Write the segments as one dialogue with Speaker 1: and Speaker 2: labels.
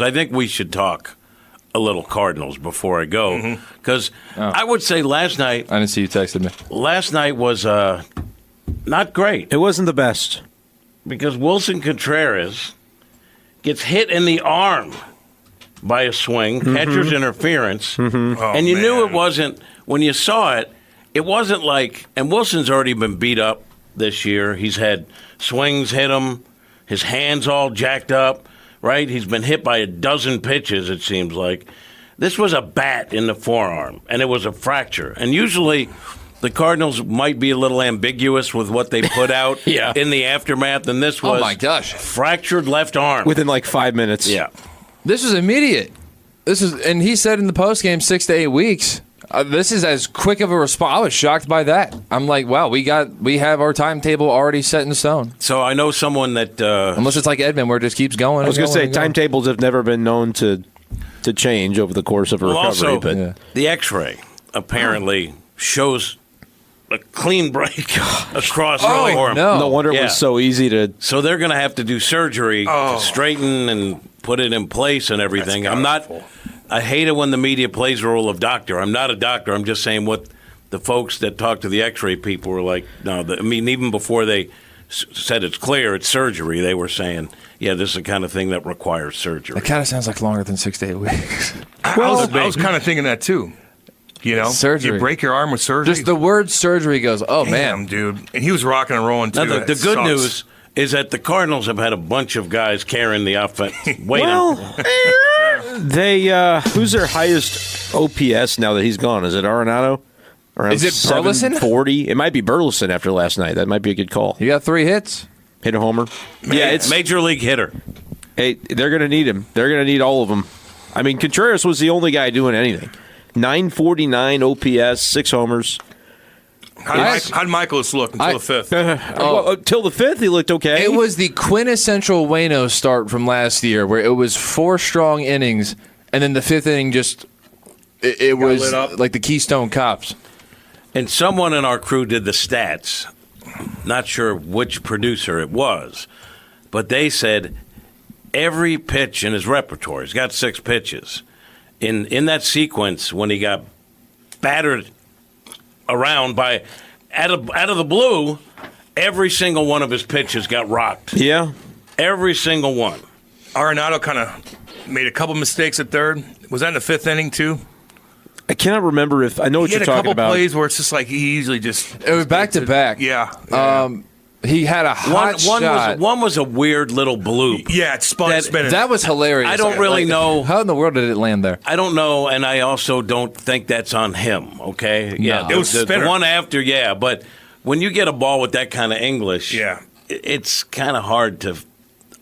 Speaker 1: I think we should talk a little Cardinals before I go, because I would say last night.
Speaker 2: I didn't see you texted me.
Speaker 1: Last night was not great.
Speaker 3: It wasn't the best.
Speaker 1: Because Willson Contreras gets hit in the arm by a swing, catcher's interference, and you knew it wasn't, when you saw it, it wasn't like, and Wilson's already been beat up this year. He's had swings hit him, his hands all jacked up, right? He's been hit by a dozen pitches, it seems like. This was a bat in the forearm, and it was a fracture. And usually the Cardinals might be a little ambiguous with what they put out in the aftermath, and this was fractured left arm.
Speaker 3: Within like 5 minutes.
Speaker 1: Yeah.
Speaker 2: This was immediate. And he said in the postgame 6 to 8 weeks. This is as quick of a response. I was shocked by that. I'm like, wow, we have our timetable already set in stone.
Speaker 1: So I know someone that
Speaker 2: unless it's like Edmund, where it just keeps going.
Speaker 3: I was going to say timetables have never been known to change over the course of a recovery.
Speaker 1: Also,
Speaker 3: but
Speaker 1: the X-ray apparently shows a clean break across the arm.
Speaker 3: No wonder it was so easy to.
Speaker 1: So they're going to have to do surgery to straighten and put it in place and everything. I hate it when the media plays the role of doctor. I'm not a doctor. I'm just saying what the folks that talk to the X-ray people were like. No, even before they said it's clear, it's surgery, they were saying, yeah, this is the kind of thing that requires surgery.
Speaker 2: It kind of sounds like longer than 6 to 8 weeks.
Speaker 4: I was kind of thinking that too. You know,
Speaker 2: surgery.
Speaker 4: You break your arm with surgery.
Speaker 2: Just the word surgery goes,
Speaker 4: man, dude. And he was rocking and rolling too.
Speaker 1: Now, the good news is that the Cardinals have had a bunch of guys carrying the offense.
Speaker 3: They who's their highest OPS now that he's gone? Is it Arenado?
Speaker 2: Is it Burleson?
Speaker 3: 740. It might be Burleson after last night. That might be a good call.
Speaker 2: He got 3 hits.
Speaker 3: Hit a homer.
Speaker 1: It's major league hitter.
Speaker 3: Hey, they're going to need him. They're going to need all of them. I mean, Contreras was the only guy doing anything. 949 OPS, 6 homers.
Speaker 4: How did Michaelis look until the fifth?
Speaker 3: Until the fifth, he looked okay.
Speaker 2: It was the quintessential Waino start from last year, where it was 4 strong innings, and then the 5th inning just it was like the Keystone Cops.
Speaker 1: And someone in our crew did the stats. Not sure which producer it was, but they said every pitch in his repertoire. He's got 6 pitches. In that sequence, when he got battered around by out of the blue, every single one of his pitches got rocked.
Speaker 3: Yeah,
Speaker 1: every single one.
Speaker 4: Arenado kind of made a couple mistakes at third. Was that in the 5th inning too?
Speaker 3: I cannot remember if I know what you're talking about.
Speaker 4: He had a couple plays where it's just like he easily just.
Speaker 2: It was back to back.
Speaker 4: Yeah.
Speaker 2: He had a hot shot.
Speaker 1: One was a weird little bloop.
Speaker 4: Yeah, it spun spinning.
Speaker 2: That was hilarious.
Speaker 1: I don't really know.
Speaker 2: How in the world did it land there?
Speaker 1: I don't know, and I also don't think that's on him, okay?
Speaker 4: Yeah, it was
Speaker 1: the one after, but when you get a ball with that kind of English, it's kind of hard to,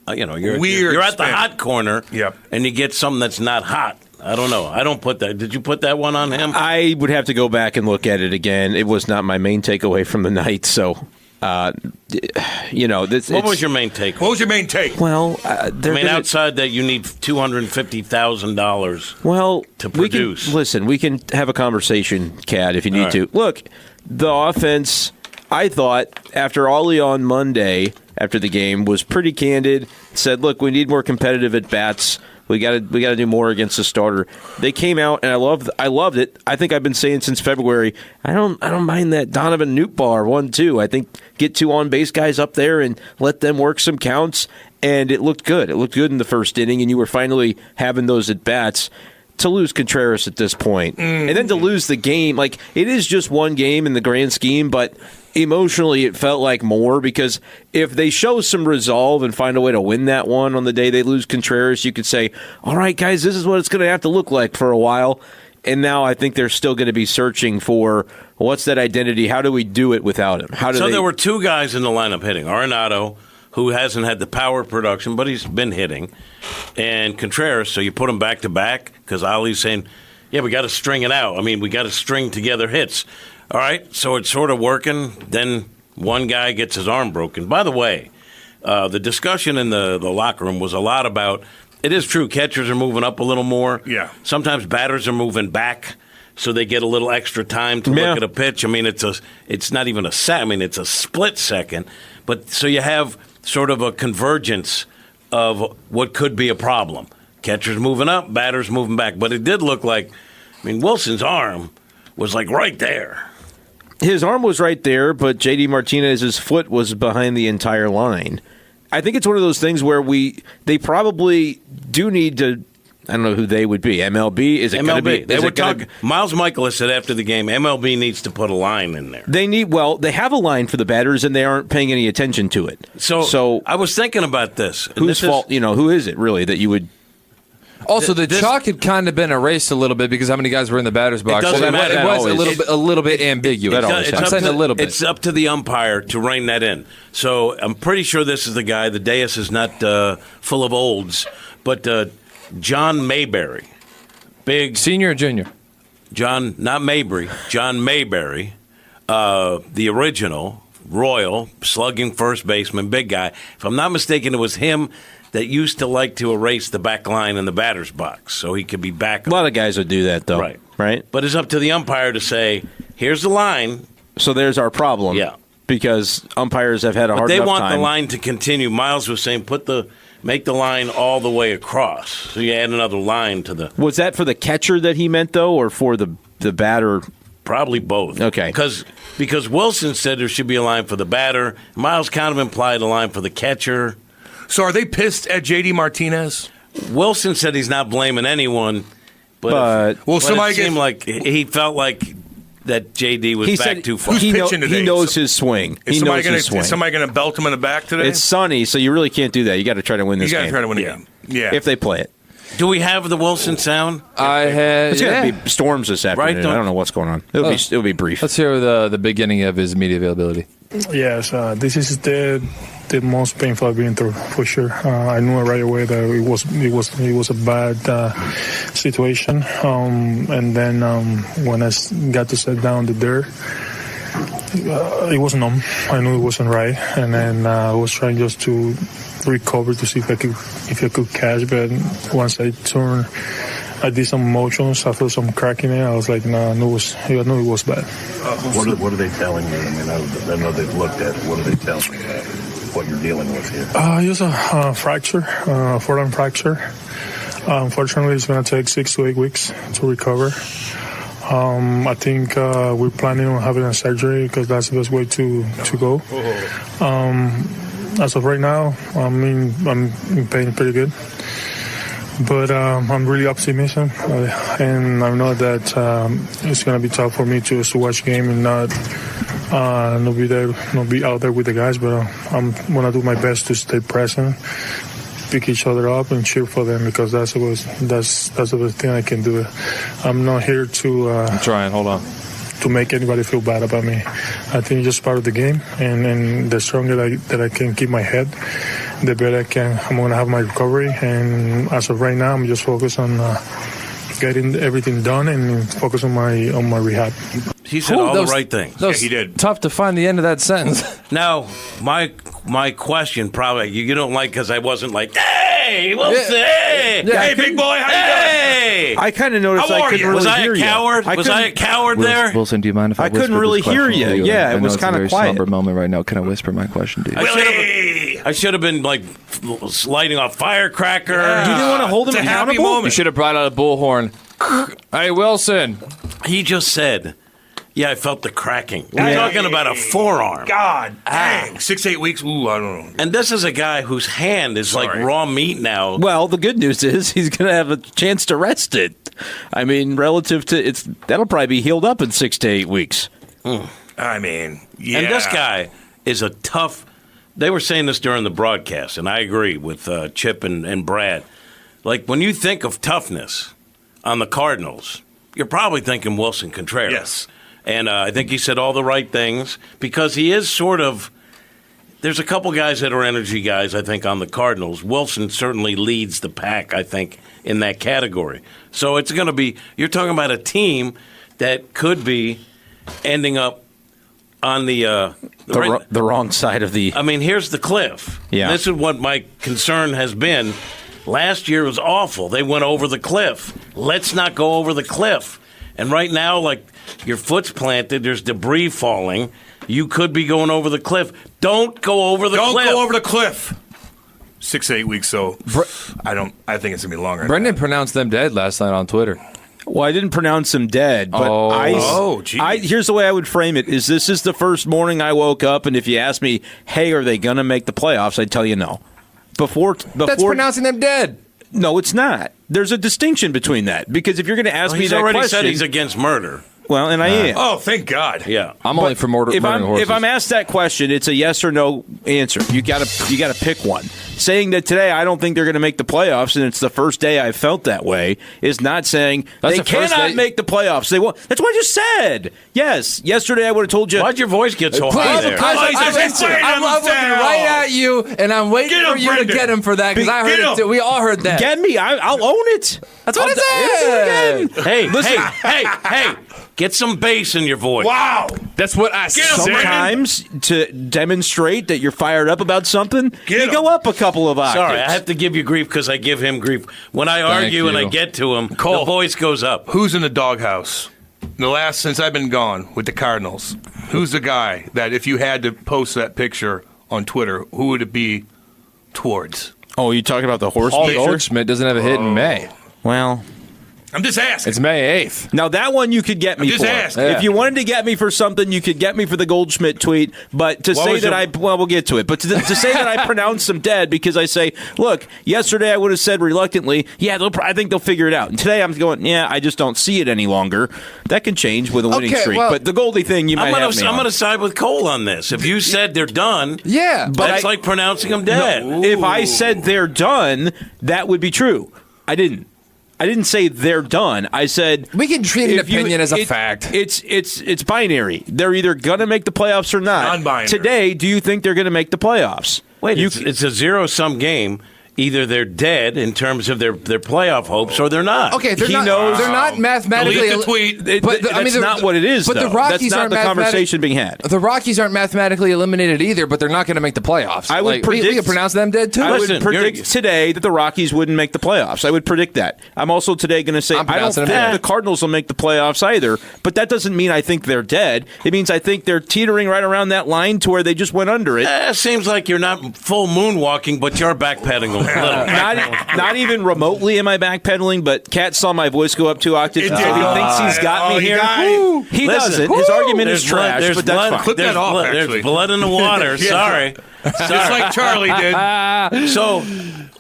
Speaker 1: you're at the hot corner, and you get something that's not hot. I don't know. I don't put that. Did you put that one on him?
Speaker 3: I would have to go back and look at it again. It was not my main takeaway from the night, so...
Speaker 1: what was your main take?
Speaker 4: What was your main take?
Speaker 3: Well,
Speaker 1: outside that you need $250,000 to produce.
Speaker 3: We can have a conversation, Cad, if you need to. Look, the offense, I thought, after Ollie on Monday, after the game, was pretty candid, said, look, we need more competitive at-bats. We got to do more against the starter. They came out, and I loved it. I think I've been saying since February, I don't mind that Donovan Nootbaar 1-2. I think get 2 on-base guys up there and let them work some counts, and it looked good. It looked good in the first inning, and you were finally having those at-bats. To lose Contreras at this point, and then to lose the game, like, it is just one game in the grand scheme, but emotionally it felt like more, because if they show some resolve and find a way to win that one on the day they lose Contreras, you could say, all right, guys, this is what it's going to have to look like for a while. And now I think they're still going to be searching for, what's that identity? How do we do it without him?
Speaker 1: There were 2 guys in the lineup hitting. Arenado, who hasn't had the power production, but he's been hitting, and Contreras, so you put them back-to-back, because Ollie's saying, we got to string it out. I mean, we got to string together hits. All right, so it's sort of working. Then one guy gets his arm broken. By the way, the discussion in the locker room was a lot about, it is true, catchers are moving up a little more.
Speaker 4: Yeah.
Speaker 1: Sometimes batters are moving back, so they get a little extra time to look at a pitch. I mean, it's not even it's a split second. But so you have sort of a convergence of what could be a problem. Catcher's moving up, batter's moving back. But it did look like, Wilson's arm was like right there.
Speaker 3: His arm was right there, but J.D. Martinez's foot was behind the entire line. I think it's one of those things where they probably do need to. I don't know who they would be. MLB? Is it going to be?
Speaker 1: They were talking. Miles Michaelis said after the game, MLB needs to put a line in there.
Speaker 3: They have a line for the batters, and they aren't paying any attention to it.
Speaker 1: So I was thinking about this.
Speaker 3: Whose fault? Who is it really that you would?
Speaker 2: Also, the chalk had kind of been erased a little bit because how many guys were in the batter's box?
Speaker 1: It doesn't matter.
Speaker 2: It was a little bit ambiguous. I'm saying a little bit.
Speaker 1: It's up to the umpire to rein that in. So I'm pretty sure this is the guy. The dais is not full of olds, but John Mayberry, big
Speaker 2: senior or junior.
Speaker 1: John, not Mabry. John Mayberry, the original Royal slugging first baseman, big guy. If I'm not mistaken, it was him that used to like to erase the back line in the batter's box so he could be back.
Speaker 3: A lot of guys would do that, though. Right?
Speaker 1: But it's up to the umpire to say, here's the line.
Speaker 3: So there's our problem.
Speaker 1: Yeah.
Speaker 3: Because umpires have had a hard enough time.
Speaker 1: They want the line to continue. Miles was saying make the line all the way across. So you add another line to the...
Speaker 3: Was that for the catcher that he meant, though, or for the batter?
Speaker 1: Probably both.
Speaker 3: Okay.
Speaker 1: Because Wilson said there should be a line for the batter. Miles kind of implied a line for the catcher.
Speaker 4: So are they pissed at J.D. Martinez?
Speaker 1: Wilson said he's not blaming anyone, but it seemed like he felt like that J.D. was back too far.
Speaker 3: He knows his swing.
Speaker 4: Is somebody going to belt him in the back today?
Speaker 3: It's sunny, so you really can't do that. You got to try to win this game.
Speaker 4: You got to try to win the game. Yeah.
Speaker 3: If they play it.
Speaker 1: Do we have the Wilson sound?
Speaker 3: It's going to be storms this afternoon. Right? I don't know what's going on. It'll be brief.
Speaker 2: Let's hear the beginning of his media availability.
Speaker 5: Yes, this is the most painful I've been through for sure. I knew right away that it was a bad situation, and then when I got to sit down there, it was numb. I knew it wasn't right, and then I was trying just to recover to see if I could catch. But once I turned, I did some motions. I felt some cracking in. I was like, no, I knew it was bad.
Speaker 6: What are they telling you? I know they've looked at it. What are they telling you? What you're dealing with here?
Speaker 5: It was a fracture, forearm fracture. Unfortunately, it's going to take 6 to 8 weeks to recover. I think we're planning on having a surgery because that's the best way to go. As of right now, I'm in pain pretty good. But I'm really optimistic, and I know that it's going to be tough for me to watch the game and not be out there with the guys. But I'm going to do my best to stay present, pick each other up, and cheer for them because that's the best thing I can do. I'm not here to.
Speaker 2: I'm trying. Hold on.
Speaker 5: To make anybody feel bad about me. I think it's just part of the game, and the stronger that I can keep my head, the better I'm going to have my recovery. And as of right now, I'm just focused on getting everything done and focus on my rehab.
Speaker 1: He said all the right things.
Speaker 4: Yeah, he did.
Speaker 2: Tough to find the end of that sentence.
Speaker 1: Now, my question probably you don't like because I wasn't like, hey, Wilson, hey,
Speaker 4: big boy, how you doing?
Speaker 3: I kind of noticed I couldn't really hear you.
Speaker 1: Was I a coward there?
Speaker 2: Wilson, do you mind if I
Speaker 3: couldn't really hear you? Yeah, it was kind of quiet.
Speaker 2: Somber moment right now. Can I whisper my question to you?
Speaker 1: I should have been like lighting off firecrackers.
Speaker 3: You didn't want to hold him
Speaker 4: It's a happy
Speaker 3: accountable?
Speaker 4: moment.
Speaker 2: You should have brought out a bullhorn. Hey, Wilson.
Speaker 1: He just said, yeah, I felt the cracking. We're talking about a forearm.
Speaker 4: God dang. 6 to 8 weeks? Ooh, I don't know.
Speaker 1: And this is a guy whose hand is like raw meat now.
Speaker 3: Well, the good news is he's going to have a chance to rest it. I mean, relative to that'll probably be healed up in 6 to 8 weeks.
Speaker 4: I mean, yeah.
Speaker 1: And this guy is a tough. They were saying this during the broadcast, and I agree with Chip and Brad. Like, when you think of toughness on the Cardinals, you're probably thinking Willson Contreras.
Speaker 4: Yes.
Speaker 1: And I think he said all the right things because he is sort of – there's a couple guys that are energy guys, I think, on the Cardinals. Wilson certainly leads the pack, I think, in that category. So it's going to be – you're talking about a team that could be ending up on the
Speaker 3: wrong side of the –
Speaker 1: I mean, here's the cliff.
Speaker 3: Yeah.
Speaker 1: This is what my concern has been. Last year was awful. They went over the cliff. Let's not go over the cliff. And right now, like, your foot's planted, there's debris falling. You could be going over the cliff. Don't go over the cliff.
Speaker 4: Don't go over the cliff. 6 to 8 weeks. So I think it's gonna be longer. than
Speaker 2: Brenden
Speaker 4: that.
Speaker 2: pronounced them dead last night on Twitter.
Speaker 3: Well, I didn't pronounce them dead, but
Speaker 4: geez.
Speaker 3: here's the way I would frame it: this is the first morning I woke up, and if you ask me, "Hey, are they going to make the playoffs?" I'd tell you no. Before
Speaker 2: That's pronouncing them dead.
Speaker 3: No, it's not. There's a distinction between that because if you're going to ask me
Speaker 1: He's
Speaker 3: that
Speaker 1: already
Speaker 3: question,
Speaker 1: said he's against murder.
Speaker 3: well, and I am.
Speaker 4: Oh, thank God.
Speaker 1: Yeah.
Speaker 2: I'm only for murdering horses.
Speaker 3: If I'm asked that question, it's a yes or no answer. You got to pick one. Saying that today I don't think they're going to make the playoffs, and it's the first day I felt that way, is not saying
Speaker 2: That's
Speaker 3: they
Speaker 2: the first
Speaker 3: cannot
Speaker 2: day-
Speaker 3: make the playoffs. They won't. That's what I just said. Yes, yesterday I would have told you.
Speaker 1: Why'd your voice get so high there?
Speaker 2: I'm looking right at you, and I'm waiting
Speaker 4: Get him,
Speaker 2: for you to
Speaker 4: Brenden.
Speaker 2: get him for that because I heard
Speaker 4: Get
Speaker 2: it too.
Speaker 4: him.
Speaker 2: We all heard that.
Speaker 3: Get me. I'll own it.
Speaker 2: That's what
Speaker 3: I'll
Speaker 2: I
Speaker 3: do it
Speaker 2: said.
Speaker 3: again.
Speaker 1: Hey, get some bass in your voice.
Speaker 4: Wow.
Speaker 2: That's what I said.
Speaker 4: him, Brenden.
Speaker 3: Sometimes to demonstrate that you're fired up about something, you
Speaker 4: him.
Speaker 3: go up a couple of octaves.
Speaker 1: Sorry, I have to give you grief because I give him grief. When I argue and I
Speaker 2: you.
Speaker 1: get to him,
Speaker 4: Cole.
Speaker 1: the voice goes up.
Speaker 4: Who's in the doghouse? Since I've been gone with the Cardinals, who's the guy that if you had to post that picture on Twitter, who would it be towards?
Speaker 3: Oh, you talking about the horse
Speaker 2: Paul
Speaker 3: picture?
Speaker 2: Goldschmidt doesn't have a hit in May.
Speaker 3: Well,
Speaker 4: I'm just asking.
Speaker 2: It's May 8th.
Speaker 3: now that one you could get me
Speaker 4: just
Speaker 3: for.
Speaker 4: asking.
Speaker 2: Yeah.
Speaker 3: If you wanted to get me for something, you could get me for the Goldschmidt tweet. But to say
Speaker 1: was
Speaker 3: that
Speaker 1: your-
Speaker 3: we'll get to it. But to say that I pronounce them dead because I say, look, yesterday I would have said reluctantly, yeah, I think they'll figure it out. And today I'm going, yeah, I just don't see it any longer. That can change with a winning
Speaker 2: Okay,
Speaker 3: streak.
Speaker 2: well,
Speaker 3: but the Goldie thing, you might have me
Speaker 1: I'm
Speaker 3: on.
Speaker 1: going to side with Cole on this. If you said they're done,
Speaker 2: Yeah,
Speaker 3: But
Speaker 1: that's
Speaker 3: I-
Speaker 1: like pronouncing them dead.
Speaker 3: If I said they're done, that would be true. I didn't say they're done. I said
Speaker 2: we can treat an
Speaker 3: if you-
Speaker 2: opinion as a
Speaker 3: it-
Speaker 2: fact.
Speaker 3: It's binary. They're either going to make the playoffs or not.
Speaker 4: Non-binary.
Speaker 3: Today, do you think they're going to make the playoffs?
Speaker 1: Wait, it's a zero-sum game. Either they're dead in terms of their playoff hopes or they're not.
Speaker 2: Okay, they're
Speaker 3: He
Speaker 2: not.
Speaker 3: knows-
Speaker 2: They're not mathematically.
Speaker 4: Delete the tweet.
Speaker 3: That's not what it is,
Speaker 2: But
Speaker 3: though.
Speaker 2: the Rockies
Speaker 3: That's not
Speaker 2: aren't
Speaker 3: the conversation being had.
Speaker 2: The Rockies aren't mathematically eliminated either, but they're not going to make the playoffs.
Speaker 3: I would
Speaker 2: we
Speaker 3: predict-
Speaker 2: can pronounce them dead too.
Speaker 3: I
Speaker 1: Listen,
Speaker 3: would predict today that the Rockies wouldn't make the playoffs. I would predict that. I'm also today going to say
Speaker 2: I'm
Speaker 3: I don't
Speaker 2: pronouncing
Speaker 3: think
Speaker 2: them dead.
Speaker 3: the Cardinals will make the playoffs either. But that doesn't mean I think they're dead. It means I think they're teetering right around that line to where they just went under it.
Speaker 1: Seems like you're not full moonwalking, but you're backpedaling a little.
Speaker 3: Not even remotely am I backpedaling, but Kat saw my voice go up 2 octaves.
Speaker 4: It
Speaker 3: and
Speaker 4: did.
Speaker 3: so he thinks he's got
Speaker 4: Oh,
Speaker 3: me
Speaker 4: he
Speaker 3: here.
Speaker 4: got it.
Speaker 3: He
Speaker 1: Listen,
Speaker 3: doesn't. His argument is
Speaker 1: There's blood-
Speaker 3: trash,
Speaker 1: there's
Speaker 3: but that's
Speaker 1: blood-
Speaker 3: fine.
Speaker 4: Clip that
Speaker 1: there's
Speaker 4: off,
Speaker 1: blood-
Speaker 4: actually.
Speaker 1: There's blood in the water.
Speaker 4: Yeah.
Speaker 1: Sorry.
Speaker 4: Just like Charlie did.
Speaker 1: So,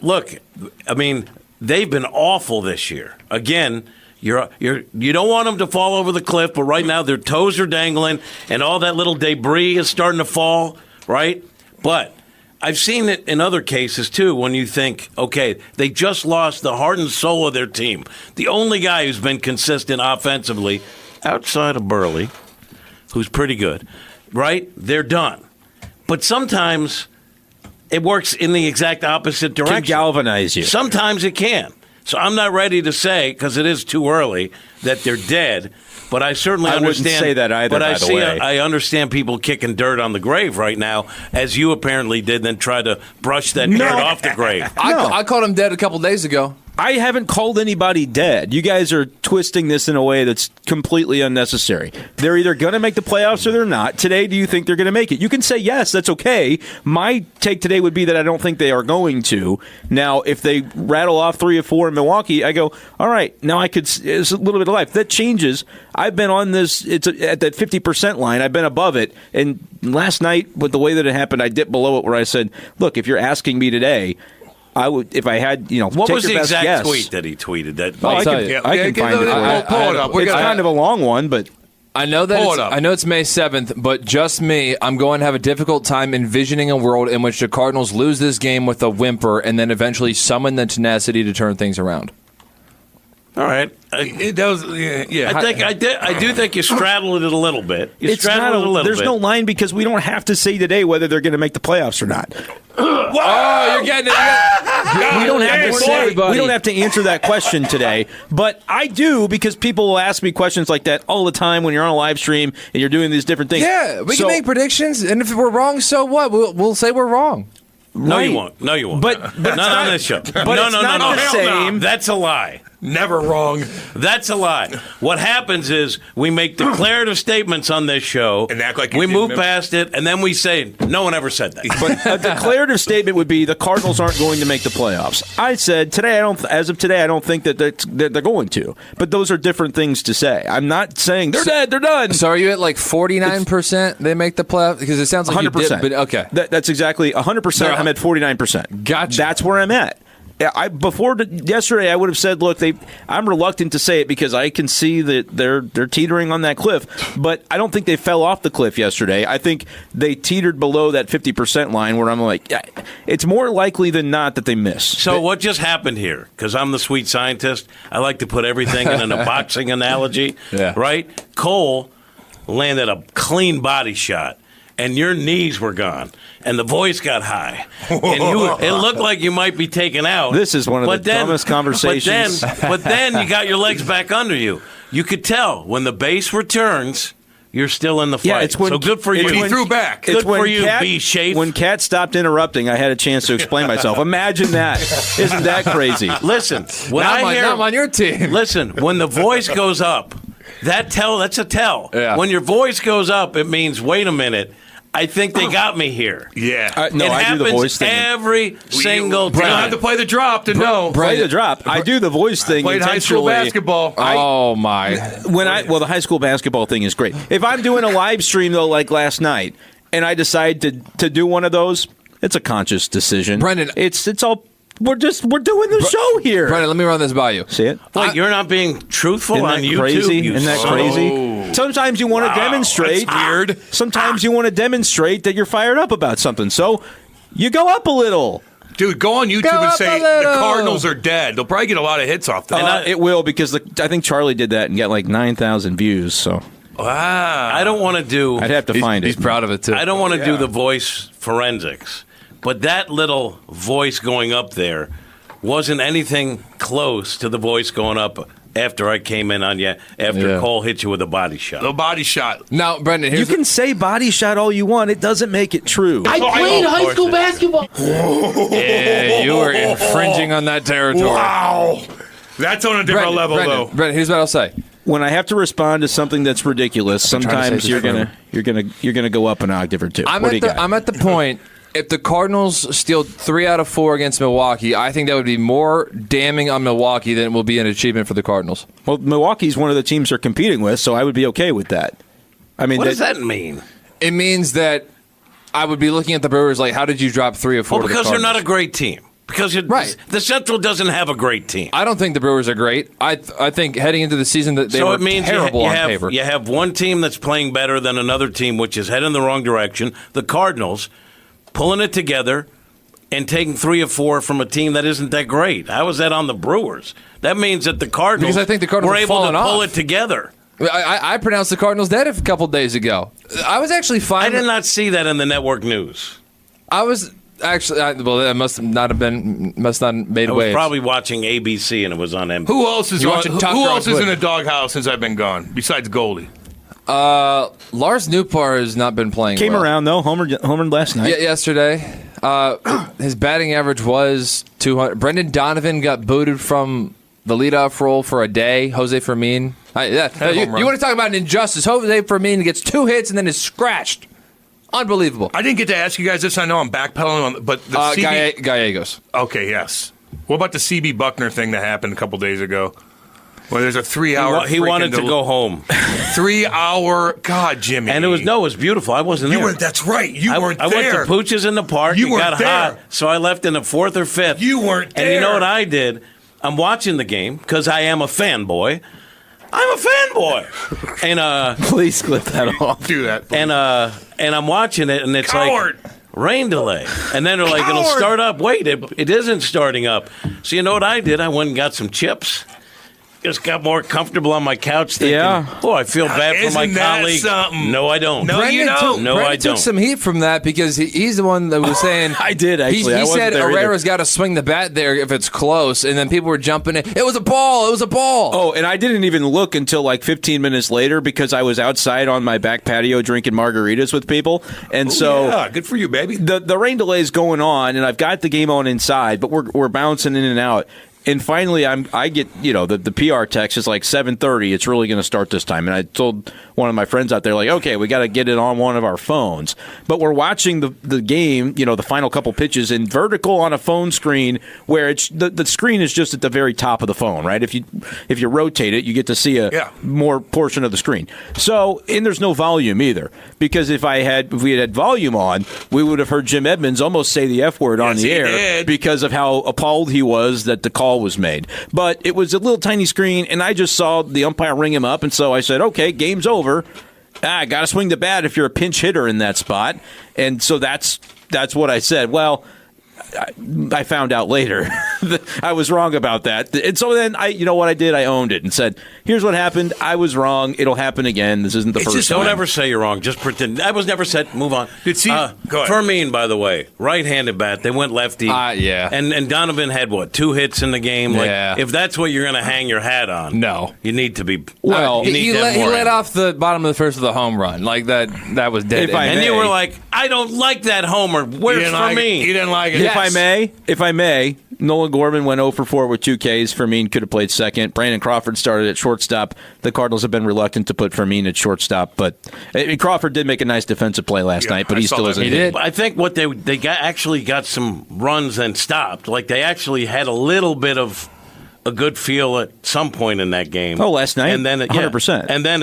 Speaker 1: look, I mean, they've been awful this year. Again, you don't want them to fall over the cliff, but right now their toes are dangling, and all that little debris is starting to fall, right? But I've seen it in other cases, too, when you think, okay, they just lost the heart and soul of their team. The only guy who's been consistent offensively, outside of Burley, who's pretty good, right? They're done. But sometimes it works in the exact opposite
Speaker 3: Can
Speaker 1: direction.
Speaker 3: galvanize you.
Speaker 1: Sometimes it can. So I'm not ready to say, because it is too early, that they're dead. But I certainly
Speaker 3: I wouldn't
Speaker 1: understand.
Speaker 3: say that either,
Speaker 1: But
Speaker 3: by
Speaker 1: I
Speaker 3: the
Speaker 1: see.
Speaker 3: way.
Speaker 1: I understand people kicking dirt on the grave right now, as you apparently did, then try to brush that dirt off the grave.
Speaker 2: I called him dead a couple days ago.
Speaker 3: I haven't called anybody dead. You guys are twisting this in a way that's completely unnecessary. They're either going to make the playoffs or they're not. Today, do you think they're going to make it? You can say yes, that's okay. My take today would be that I don't think they are going to. Now, if they rattle off 3 or 4 in Milwaukee, I go, all right, now it's a little bit of life. That changes. I've been on this, at that 50% line. I've been above it. And last night, with the way that it happened, I dipped below it where I said, look, if you're asking me today, I would, if I had,
Speaker 1: What
Speaker 3: take
Speaker 1: was
Speaker 3: your
Speaker 1: the
Speaker 3: best
Speaker 1: exact
Speaker 3: guess.
Speaker 1: tweet that he tweeted? That
Speaker 3: Oh, I
Speaker 2: tell
Speaker 3: can,
Speaker 2: you.
Speaker 3: I can find it.
Speaker 4: Pull it up.
Speaker 3: It's kind of a long one, but
Speaker 2: I know that
Speaker 4: Pull
Speaker 2: it's,
Speaker 4: it up.
Speaker 2: I know it's May 7th, but just me, I'm going to have a difficult time envisioning a world in which the Cardinals lose this game with a whimper and then eventually summon the tenacity to turn things around.
Speaker 1: all right.
Speaker 4: Yeah.
Speaker 1: I do think you straddled it a little bit. You
Speaker 3: it's
Speaker 1: straddled
Speaker 3: not
Speaker 1: it a little
Speaker 3: there's
Speaker 1: bit.
Speaker 3: no line because we don't have to say today whether they're going to make the playoffs or not.
Speaker 2: Oh, you're getting it.
Speaker 3: We don't have to
Speaker 2: Morning,
Speaker 3: say,
Speaker 2: everybody.
Speaker 3: we don't have to answer that question today, but I do because people will ask me questions like that all the time when you're on a live stream and you're doing these different things.
Speaker 2: Yeah, we
Speaker 3: So-
Speaker 2: can make predictions, and if we're wrong, so what? We'll say we're wrong.
Speaker 1: No,
Speaker 3: Right.
Speaker 1: you won't. No, you won't.
Speaker 3: But
Speaker 1: not on this show.
Speaker 3: But
Speaker 1: no,
Speaker 3: it's
Speaker 1: no,
Speaker 3: not
Speaker 1: no,
Speaker 3: the
Speaker 1: no.
Speaker 3: same.
Speaker 1: That's a lie.
Speaker 4: Never wrong.
Speaker 1: That's a lie. What happens is we make declarative statements on this show,
Speaker 4: And act like you
Speaker 1: we
Speaker 4: didn't
Speaker 1: move
Speaker 4: remember.
Speaker 1: past it, and then we say, no one ever said that.
Speaker 3: But a declarative statement would be the Cardinals aren't going to make the playoffs. I said today, as of today, I don't think that they're going to. But those are different things to say. I'm not saying they're dead, they're done.
Speaker 2: So are you at like 49% they make the playoffs? Because it sounds like
Speaker 3: 100%.
Speaker 2: you did, but okay.
Speaker 3: That's exactly 100%. I'm at 49%.
Speaker 2: Gotcha.
Speaker 3: That's where I'm at. Yesterday, I would have said, look, I'm reluctant to say it because I can see that they're teetering on that cliff, but I don't think they fell off the cliff yesterday. I think they teetered below that 50% line where I'm like, yeah, it's more likely than not that they miss.
Speaker 1: So what just happened here? Because I'm the sweet scientist, I like to put everything in a boxing analogy, right? Cole landed a clean body shot, and your knees were gone, and the voice got high, and it looked like you might be taken out.
Speaker 3: This is one of the dumbest conversations.
Speaker 1: But then you got your legs back under you. You could tell when the base returns, you're still in the fight.
Speaker 3: Yeah, it's when,
Speaker 1: so good for you.
Speaker 4: He threw back.
Speaker 1: Good
Speaker 3: It's when
Speaker 1: for you,
Speaker 3: Cat,
Speaker 1: b-schaeff.
Speaker 3: When Kat stopped interrupting, I had a chance to explain myself. Imagine that. Isn't that crazy?
Speaker 1: Listen, when
Speaker 2: Now
Speaker 1: I hear,
Speaker 2: I'm on your team.
Speaker 1: listen, when the voice goes up, that's a tell.
Speaker 2: Yeah.
Speaker 1: When your voice goes up, it means, wait a minute, I think they got me here.
Speaker 4: Yeah.
Speaker 3: No,
Speaker 1: it
Speaker 3: I do
Speaker 1: happens
Speaker 3: the voice thing.
Speaker 1: every single
Speaker 4: You don't have
Speaker 1: time.
Speaker 4: to play the drop to know.
Speaker 3: Play the drop. I do the voice thing
Speaker 4: Played high school
Speaker 3: intentionally.
Speaker 4: basketball.
Speaker 2: Oh, my.
Speaker 3: The high school basketball thing is great. If I'm doing a live stream though, like last night, and I decide to do one of those, it's a conscious decision.
Speaker 2: Brenden,
Speaker 3: it's all we're doing the show here.
Speaker 2: Brenden, let me run this by you.
Speaker 3: See it?
Speaker 1: Wait, you're not being truthful
Speaker 3: Isn't
Speaker 1: on
Speaker 3: that
Speaker 1: YouTube?
Speaker 3: crazy?
Speaker 1: you
Speaker 3: Isn't that
Speaker 1: son of a-
Speaker 3: crazy? Sometimes you want to demonstrate.
Speaker 4: That's weird.
Speaker 3: Sometimes you want to demonstrate that you're fired up about something. So you go up a little.
Speaker 4: Dude, go on YouTube
Speaker 2: Go
Speaker 4: and
Speaker 2: up
Speaker 4: say
Speaker 2: a little.
Speaker 4: the Cardinals are dead. They'll probably get a lot of hits off that.
Speaker 3: It will because I think Charlie did that and got like 9,000 views. So
Speaker 4: Wow.
Speaker 1: I don't want to do.
Speaker 3: I'd have to find
Speaker 2: He's
Speaker 3: it.
Speaker 2: proud of it, too.
Speaker 1: I don't want to do the voice forensics, but that little voice going up there wasn't anything close to the voice going up after I came in on you after
Speaker 2: Yeah.
Speaker 1: Cole hit you with a body shot.
Speaker 4: The body shot.
Speaker 2: Now, Brenden,
Speaker 3: You
Speaker 2: here's
Speaker 3: can say body shot all you want. It doesn't make it true.
Speaker 7: I played high school basketball.
Speaker 2: yeah, you are infringing on that territory.
Speaker 4: Wow. That's on a different level, though.
Speaker 2: Brenden, here's what I'll say.
Speaker 3: When I have to respond to something that's ridiculous,
Speaker 2: trying to
Speaker 3: sometimes
Speaker 2: say
Speaker 3: you're
Speaker 2: this
Speaker 3: gonna go up an octave or two.
Speaker 2: I'm
Speaker 3: What do you got?
Speaker 2: at the point. If the Cardinals steal 3 out of 4 against Milwaukee, I think that would be more damning on Milwaukee than it will be an achievement for the Cardinals.
Speaker 3: Well, Milwaukee's one of the teams they're competing with, so I would be okay with that. I mean,
Speaker 1: What does that mean?
Speaker 2: It means that I would be looking at the Brewers like, how did you drop 3 or 4
Speaker 1: Well,
Speaker 2: to the
Speaker 1: because they're
Speaker 2: Cardinals?
Speaker 1: not a great team. Because
Speaker 2: Right.
Speaker 1: the Central doesn't have a great team.
Speaker 2: I don't think the Brewers are great. I think heading into the season that they
Speaker 1: So
Speaker 2: were
Speaker 1: it means
Speaker 2: terrible
Speaker 1: you
Speaker 2: on
Speaker 1: have,
Speaker 2: paper.
Speaker 1: You have one team that's playing better than another team, which is heading in the wrong direction. The Cardinals pulling it together and taking 3 or 4 from a team that isn't that great. How is that on the Brewers? That means that the Cardinals,
Speaker 2: Because I think the Cardinals
Speaker 1: were
Speaker 2: have
Speaker 1: able to
Speaker 2: fallen
Speaker 1: pull
Speaker 2: off.
Speaker 1: it together.
Speaker 2: I pronounced the Cardinals dead a couple days ago. I was actually fine.
Speaker 1: I did not see that in the network news.
Speaker 2: I was actually well. That must not have made
Speaker 1: I was
Speaker 2: waves.
Speaker 1: probably watching ABC and it was on NBC.
Speaker 4: Who else is
Speaker 2: You're
Speaker 4: on,
Speaker 2: watching
Speaker 4: who
Speaker 2: Tucker
Speaker 4: else
Speaker 2: on
Speaker 4: is in
Speaker 2: Twitter.
Speaker 4: the doghouse since I've been gone besides Goldie?
Speaker 2: Lars Nootbaar has not been playing.
Speaker 3: came
Speaker 2: well.
Speaker 3: around though. Homered last night.
Speaker 2: Yeah, yesterday. His batting average was 200. Brendan Donovan got booted from the leadoff role for a day. Jose Fermin. You want to talk about an injustice? Jose Fermin gets 2 hits and then is scratched. Unbelievable.
Speaker 4: I didn't get to ask you guys this. I know I'm backpedaling on, but the CB.
Speaker 2: Gallegos.
Speaker 4: Okay, yes. What about the CB Buckner thing that happened a couple days ago? Well, there's a 3-hour.
Speaker 1: He wanted to go home.
Speaker 4: 3-hour. God, Jimmy.
Speaker 1: And it was beautiful. I wasn't there.
Speaker 4: That's right. You weren't
Speaker 1: I
Speaker 4: there.
Speaker 1: went to Pooch's in the park.
Speaker 4: You
Speaker 1: it
Speaker 4: weren't
Speaker 1: got
Speaker 4: there.
Speaker 1: hot, so I left in the 4th or 5th.
Speaker 4: You weren't
Speaker 1: And you know
Speaker 4: there.
Speaker 1: what I did? I'm watching the game because I am a fanboy. I'm a fanboy. And
Speaker 3: Please clip that off.
Speaker 4: Do that.
Speaker 1: and I'm watching it, and it's
Speaker 4: Coward.
Speaker 1: like rain delay. And then they're like, it'll
Speaker 4: Coward.
Speaker 1: start up. Wait, it isn't starting up. So you know what I did? I went and got some chips. Just got more comfortable on my couch thinking,
Speaker 3: Yeah.
Speaker 1: oh, I feel bad for my
Speaker 4: Isn't that
Speaker 1: colleague.
Speaker 4: something?
Speaker 1: No, I don't.
Speaker 4: No, you don't.
Speaker 1: No,
Speaker 2: Brendan
Speaker 1: I
Speaker 2: took
Speaker 1: don't.
Speaker 2: some heat from that because he's the one that was saying.
Speaker 3: I did, actually. I
Speaker 2: He
Speaker 3: wasn't
Speaker 2: said
Speaker 3: there either.
Speaker 2: Herrera's got to swing the bat there if it's close, and then people were jumping in. It was a ball. It was a ball.
Speaker 3: Oh, and I didn't even look until like 15 minutes later because I was outside on my back patio drinking margaritas with people. And so
Speaker 4: Yeah, good for you, baby.
Speaker 3: the rain delay is going on, and I've got the game on inside, but we're bouncing in and out. And finally, I get the PR text is like 7:30. It's really going to start this time. And I told one of my friends out there, like, okay, we got to get it on one of our phones. But we're watching the game, the final couple pitches in vertical on a phone screen where it's the screen is just at the very top of the phone, right? If you rotate it, you get to see a more portion of the screen. So, and there's no volume either, because if we had volume on, we would have heard Jim Edmonds almost say the F word on the air because of how appalled he was that the call was made. But it was a little tiny screen, and I just saw the umpire ring him up, and so I said, okay, game's over. I got to swing the bat if you're a pinch hitter in that spot. And so that's what I said. Well, I found out later that I was wrong about that. And so then you know what I did? I owned it and said, here's what happened. I was wrong. It'll happen again. This isn't the first time.
Speaker 1: Don't ever say you're wrong. Just pretend. I was never said, move on.
Speaker 4: Go ahead.
Speaker 1: Fermin, by the way, right-handed bat. They went lefty.
Speaker 2: Yeah.
Speaker 1: And Donovan had, 2 hits in the game?
Speaker 2: Yeah.
Speaker 1: If that's what you're going to hang your hat on.
Speaker 2: No.
Speaker 1: You need to be.
Speaker 2: Well,
Speaker 1: you
Speaker 2: he
Speaker 1: need
Speaker 2: led off the bottom of the first with a home run. Like that was dead.
Speaker 1: And you were like, I don't like that homer. Where's Fermin?
Speaker 4: You didn't like it.
Speaker 2: Yes.
Speaker 3: If I may, Nolan Gorman went 0 for 4 with 2 Ks. Fermin could have played second. Brandon Crawford started at shortstop. The Cardinals have been reluctant to put Fermin at shortstop, but Crawford did make a nice defensive play last night, but he still isn't.
Speaker 2: He did.
Speaker 1: I think what they actually got some runs and stopped. Like they actually had a little bit of a good feel at some point in that game.
Speaker 3: Oh, last night?
Speaker 1: And then
Speaker 3: 100%.
Speaker 1: And then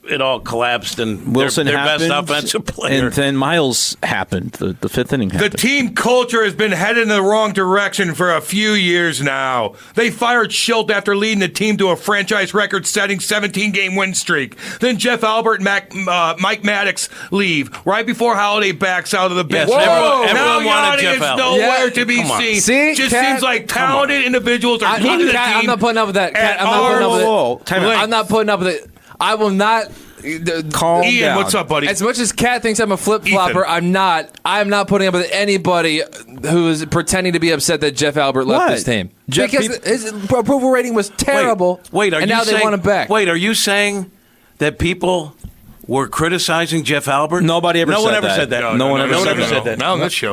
Speaker 1: it all collapsed, and
Speaker 3: Wilson
Speaker 1: their
Speaker 3: happened,
Speaker 1: best offensive player.
Speaker 3: and then Miles happened. The fifth inning happened.
Speaker 4: The team culture has been headed in the wrong direction for a few years now. They fired Schilt after leading the team to a franchise record-setting 17-game win streak. Then Jeff Albert and Mike Maddox leave right before Holiday backs out of the bench.
Speaker 1: Yes,
Speaker 4: Now
Speaker 1: everyone wanted
Speaker 4: Yanni
Speaker 1: Jeff
Speaker 4: is
Speaker 1: Albert.
Speaker 4: nowhere to be
Speaker 1: Come on.
Speaker 4: seen.
Speaker 2: See,
Speaker 4: Just
Speaker 2: Cat?
Speaker 4: seems like talented individuals are
Speaker 2: I'm
Speaker 4: leading the team.
Speaker 2: not putting up with that. Cat,
Speaker 4: at
Speaker 2: I'm not putting up with
Speaker 3: Whoa,
Speaker 2: it.
Speaker 3: time out.
Speaker 2: I'm not putting up with it. I will not.
Speaker 3: Calm
Speaker 4: Ian,
Speaker 3: down.
Speaker 4: what's up, buddy?
Speaker 2: As much as Kat thinks I'm a flip-flopper,
Speaker 4: Ethan.
Speaker 2: I'm not. I'm not putting up with anybody who is pretending to be upset that Jeff Albert left
Speaker 3: What?
Speaker 2: his team.
Speaker 3: Jeff,
Speaker 2: Because his approval rating was terrible.
Speaker 1: Wait, are
Speaker 2: and
Speaker 1: you
Speaker 2: now
Speaker 1: saying,
Speaker 2: they want him back.
Speaker 1: Wait, are you saying that people were criticizing Jeff Albert?
Speaker 3: Nobody ever
Speaker 1: no
Speaker 3: said
Speaker 1: one ever
Speaker 3: that.
Speaker 1: said that.
Speaker 3: No one ever
Speaker 1: no
Speaker 3: said
Speaker 1: one ever
Speaker 3: that.
Speaker 1: said that.
Speaker 4: Not on this show.